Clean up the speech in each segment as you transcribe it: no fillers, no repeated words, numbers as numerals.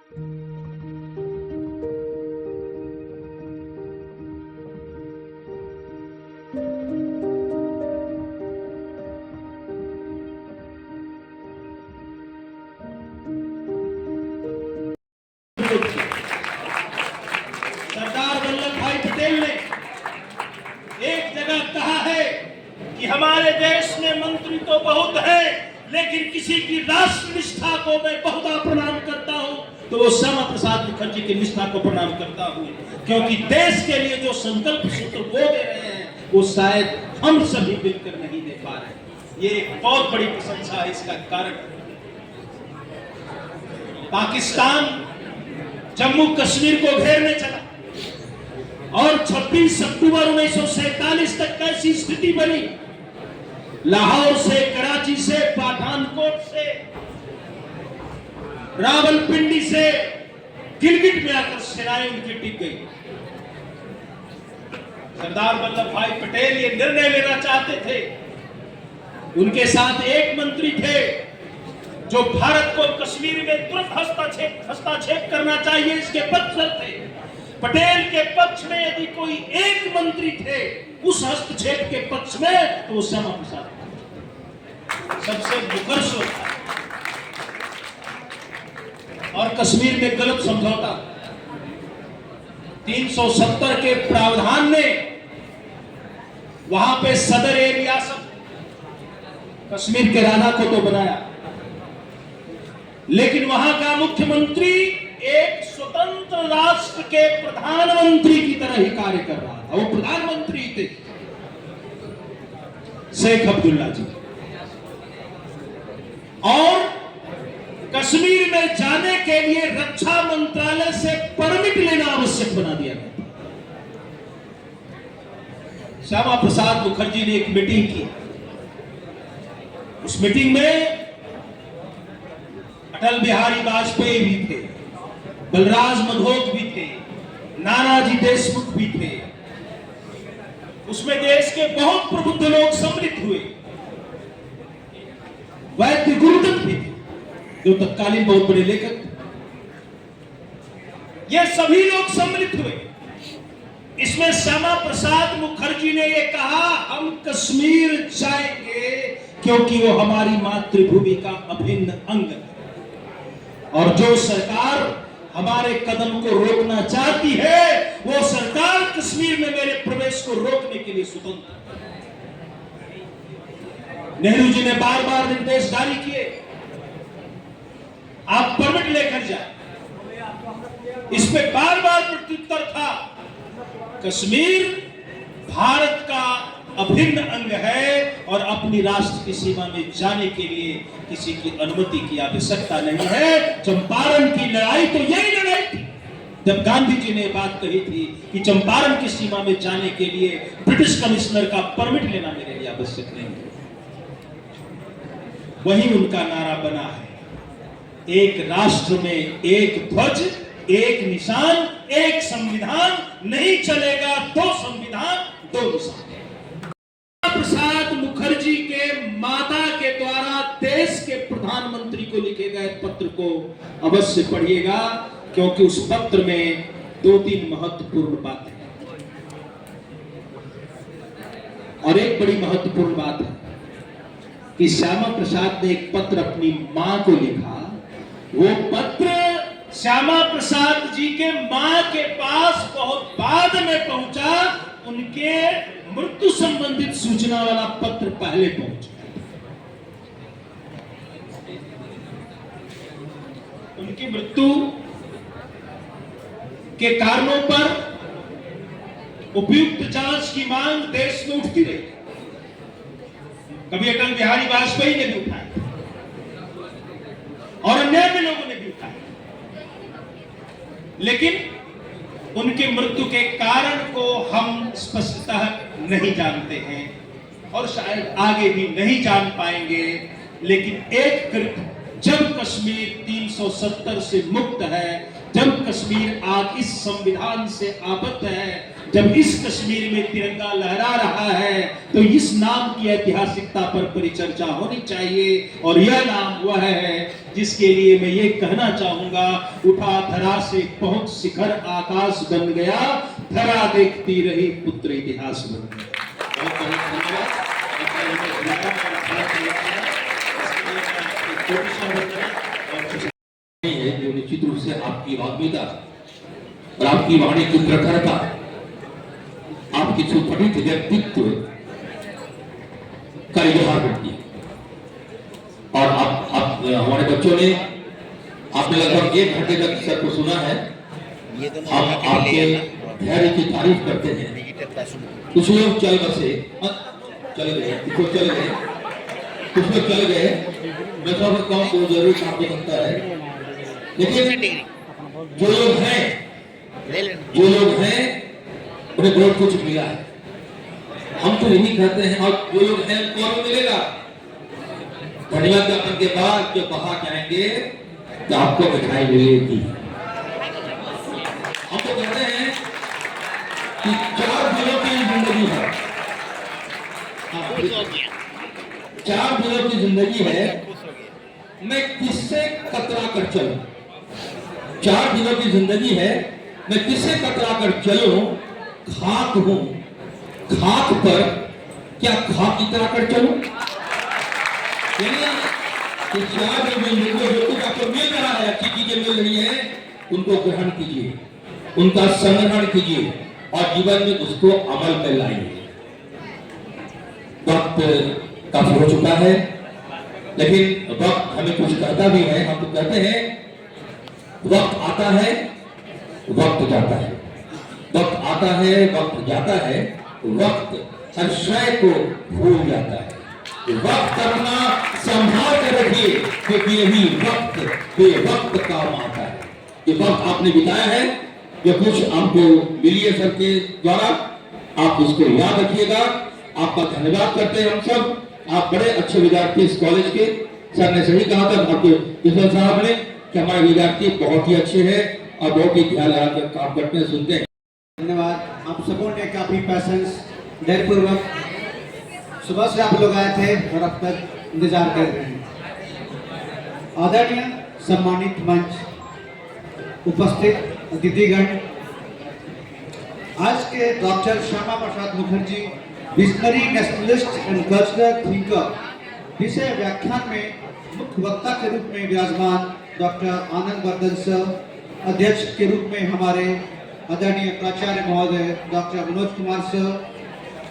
सरदार वल्लभ भाई पटेल ने एक जगह कहा है कि हमारे देश में मंत्री तो बहुत है, लेकिन किसी की राष्ट्र निष्ठा को मैं बहुधा प्रणाम करता हूं, तो वो श्यामा प्रसाद मुखर्जी की निष्ठा को प्रणाम करता हूं, क्योंकि देश के लिए जो संकल्प सूत्र वो दे रहे हैं वो शायद हम सभी मिलकर नहीं दे पा रहे। ये एक बहुत बड़ी प्रशंसा है। इसका कारण पाकिस्तान जम्मू कश्मीर को घेरने चला और 26 अक्टूबर 1947 तक कैसी स्थिति बनी, लाहौर से, कराची से, पठानकोट से, रावलपिंडी से, गिलगिट में आकर सेनाएं उनकी टिक गई। सरदार वल्लभ भाई पटेल ये निर्णय लेना चाहते थे। उनके साथ एक मंत्री थे जो भारत को कश्मीर में तुरंत हस्तक्षेप करना चाहिए इसके पक्ष थे। पटेल के पक्ष में यदि कोई एक मंत्री थे उस हस्तक्षेप के पक्ष में, तो वो श्यामा प्रसाद सबसे मुखर्ष होता। और कश्मीर में गलत समझौता 370 के प्रावधान ने वहां पे सदर ए रियासत कश्मीर के राणा को तो बनाया, लेकिन वहां का मुख्यमंत्री एक स्वतंत्र राष्ट्र के प्रधानमंत्री की तरह ही कार्य कर रहा था। वो प्रधानमंत्री थे शेख अब्दुल्ला जी। और कश्मीर में जाने के लिए रक्षा मंत्रालय से परमिट लेना आवश्यक बना दिया गया। श्यामा प्रसाद मुखर्जी ने एक मीटिंग की। उस मीटिंग में अटल बिहारी वाजपेयी भी थे, बलराज मधोक भी थे, नानाजी देशमुख भी थे। उसमें देश के बहुत प्रबुद्ध लोग सम्मिलित हुए। वैद्य गुरुदत्त भी थे जो तत्कालीन बहुत बड़े लेखक थे। ये सभी लोग सम्मिलित हुए। इसमें श्यामा प्रसाद मुखर्जी ने ये कहा, हम कश्मीर जाएंगे क्योंकि वो हमारी मातृभूमि का अभिन्न अंग है, और जो सरकार हमारे कदम को रोकना चाहती है वो सरकार कश्मीर में मेरे प्रवेश को रोकने के लिए स्वतंत्र है। नेहरू जी ने बार बार निर्देश जारी किए, आप परमिट लेकर जाए। इस पे बार बार प्रत्युत्तर था, कश्मीर भारत का अभिन्न अंग है और अपनी राष्ट्र की सीमा में जाने के लिए किसी की अनुमति की आवश्यकता नहीं है। चंपारण की लड़ाई तो यही लड़ाई थी जब गांधी जी ने बात कही थी कि चंपारण की सीमा में जाने के लिए ब्रिटिश कमिश्नर का परमिट लेना मेरे लिए आवश्यक नहीं है। वही उनका नारा बना है, एक राष्ट्र में एक ध्वज, एक निशान, एक संविधान, नहीं चलेगा दो संविधान दो निशान। प्रसाद मुखर्जी के माता के द्वारा देश के प्रधानमंत्री को लिखे गए पत्र को अवश्य पढ़िएगा, क्योंकि उस पत्र में 2-3 महत्वपूर्ण बातें हैं। और एक बड़ी महत्वपूर्ण बात है कि श्यामा प्रसाद ने एक पत्र अपनी मां को लिखा। वो पत्र श्यामा प्रसाद जी के मां के पास बहुत बाद में पहुंचा। उनके मृत्यु संबंधित सूचना वाला पत्र पहले पहुंचा। उनकी मृत्यु के कारणों पर उपयुक्त जांच की मांग देश में उठती रही। कभी अटल बिहारी वाजपेयी ने भी उठाया और अन्य भी लोगों ने भी उठाया, लेकिन उनकी मृत्यु के कारण को हम स्पष्टतः नहीं जानते हैं और शायद आगे भी नहीं जान पाएंगे। लेकिन एक कृत्य, जब कश्मीर 370 से मुक्त है, जब कश्मीर आज इस संविधान से आबद्ध है, जब इस कश्मीर में तिरंगा लहरा रहा है, तो इस नाम की ऐतिहासिकता पर परिचर्चा होनी चाहिए। और यह नाम वह है जिसके लिए मैं ये कहना चाहूंगा, उठा धरा से पहुंच शिखर आकाश बन गया, धरा देखती रही पुत्र इतिहास बन गया। बहुत बहुत धन्यवाद। जो निश्चित रूप से आपकी वाग्मिता और आपकी वाणी की प्रखरता, आपकी सुपठित व्यक्तित्व का इजहार करती है। और आप हमारे बच्चों ने, आपने लगभग 1 घंटे तक सर को सुना है। आप आपके धैर्य की तारीफ करते हैं। कुछ लोग चल बसे, चल गए, कुछ लोग चल गए, कुछ लोग चल गए। मैं तो कहूँ तो जरूर काम हो सकता है, लेकिन जो लोग हैं उन्हें बहुत कुछ मिला है। हम तो यही कहते हैं, और जो लोग हैं उनको मिलेगा। धन्यवाद ज्ञापन के बाद जब बाहर जाएंगे तो आपको मिठाई मिलेगी। हम तो कहते हैं कि 4 दिनों की जिंदगी है, 4 दिनों की जिंदगी है, मैं किससे कतरा कर चलूं? 4 दिनों की जिंदगी है, मैं किससे कतरा कर चलूं? खाक हूं, खाक पर क्या खाक की तरह कर चलूं? तो 4 दिन जो कुछ आपको मिल रहा है, अच्छी चीजें मिल रही है, उनको ग्रहण कीजिए, उनका संग्रहण कीजिए और जीवन में उसको अमल में लाइए। वक्त काफी हो चुका है, लेकिन वक्त हमें कुछ कहता भी है। हम तो कहते हैं वक्त आता है, वक्त जाता है, वक्त आता है, वक्त जाता है, वक्त हर शय को भूल जाता है। वक्त अपना संभाल कर रखिए, क्योंकि यही वक्त बेवक्त काम आता है। ये वक्त आपने बिताया है, ये कुछ आपको मिली है सर के द्वारा, आप उसको याद रखिएगा। आपका धन्यवाद करते हैं हम सब। आप बड़े अच्छे विद्यार्थी इस कॉलेज के। सर ने सही कहा था आपके प्रिंसिपल साहब ने कि हमारे विद्यार्थी बहुत ही अच्छे हैं और बहुत ही ध्यान लगाकर काम करते हैं, सुनते हैं। धन्यवाद। आप सबों ने काफी पैसेंस, धैर्यपूर्वक सुबह से आप लोग आए थे और अब तक इंतजार कर रहे हैं। आदरणीय सम्मानित मंच, उपस्थित अतिथिगण, आज के doctor Shyama Prasad Mukherjee visionary nationalist and cultural thinker विषय व्याख्यान में मुख्य वक्ता के रूप में विराजमान डॉक्टर आनंद वर्धन सर, अध्यक्ष के रूप में हमारे आदरणीय प्राचार्य महोदय डॉक्टर मनोज कुमार सर,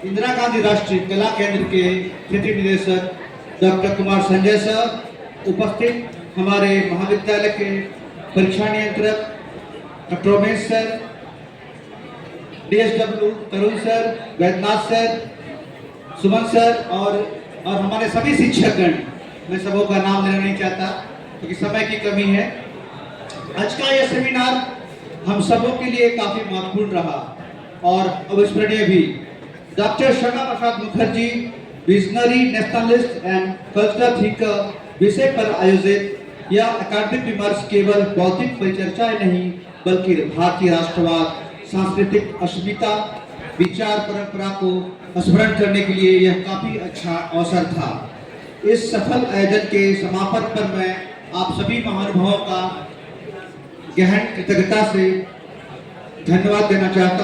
इंदिरा गांधी राष्ट्रीय कला केंद्र के क्षेत्रीय निदेशक डॉक्टर कुमार संजय सर, उपस्थित हमारे महाविद्यालय के परीक्षा नियंत्रक डॉक्टर रमेश सर, DSW तरुण सर, वैद्यनाथ सर, सुमन सर और हमारे सभी शिक्षकगण। मैं सबों का नाम लेना नहीं चाहता क्योंकि समय की कमी है। आज का यह सेमिनार हम सबों के लिए काफी महत्वपूर्ण रहा और अविस्मरणीय भी। Doctor Shyama Prasad Mukherjee visionary nationalist and cultural thinker विषय पर आयोजित यह अकादमिक विमर्श केवल बौद्धिक परिचर्चाएं नहीं, बल्कि भारतीय राष्ट्रवाद, सांस्कृतिक अस्मिता, विचार परंपरा को स्मरण करने के लिए यह काफी अच्छा अवसर था। इस सफल आयोजन के समापन पर मैं आप सभी महानुभावों का गहन कृतज्ञता से धन्यवाद देना चाहता हूँ।